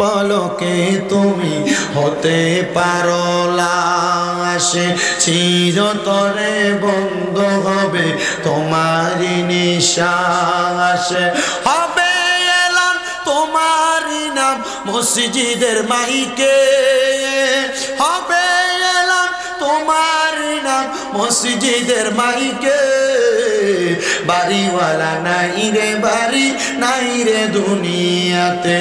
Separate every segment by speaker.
Speaker 1: পলকে তুমি হতে পারো লাশ চিরতরে বন্ধ হবে তোমারই নিঃশ্বাস হবে এলান তোমারই নাম মসজিদের মাইকে হবে এলান তোমারই নাম মসজিদের মাইকে বাড়িওয়ালা নাই রে বাড়ি নাই রে দুনিয়াতে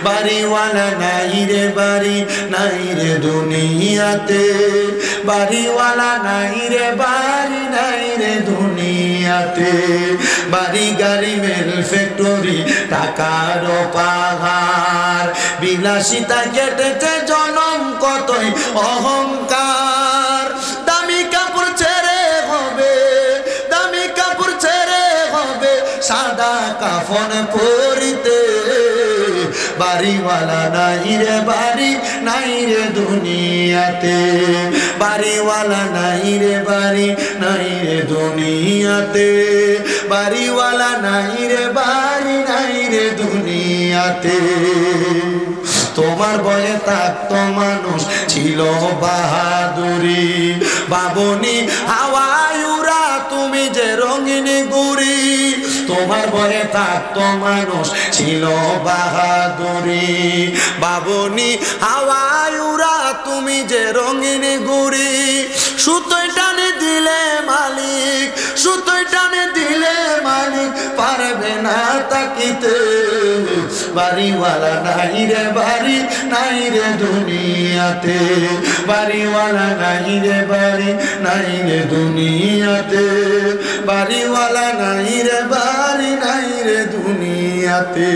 Speaker 1: বাড়িওয়ালা নাই রে বাড়ি নাই রে দুনিয়াতে বাড়িওয়ালা নাই রে বাড়ি নাই রে দুনিয়াতে বাড়ি গাড়ি মেল ফ্যাক্টরি টাকার পাহাড় বিলাসিতা কেটেছে জনম কতই অহংকার দামি কাপড় ছেড়ে হবে দামি কাপড় ছেড়ে হবে সাদা কাফন পরিতে বাড়িওয়ালা নাই রে বাড়ি নাই রে দুনিয়াতে বাড়িওয়ালা নাই রে বাড়ি নাই রে দুনিয়াতে বাড়িওয়ালা নাই রে বাড়ি নাই রে দুনিয়াতে তোমার বয়ে থাকতো মানুষ ছিল বাহাদুরি বাবনি হাওয়ায় উড়া তুমি যে রঙিন গুড়ি তোমার বয়ে থাকতো মানুষ ছিল বাহাদুরি বাবনি হাওয়ায় উড়া তুমি যে রঙিন গুড়ি সুতোয় টানে দিলে মালিক সুতোয় টানে দিলে মালিক পারবে না তাকিতে বাড়িওয়ালা নাই রে বাড়ি নাই রে দুনিয়াতে বাড়িওয়ালা নাই রে বাড়ি নাই রে দুনিয়াতে বাড়িওয়ালা নাই রে বাড়ি নাই রে দুনিয়াতে।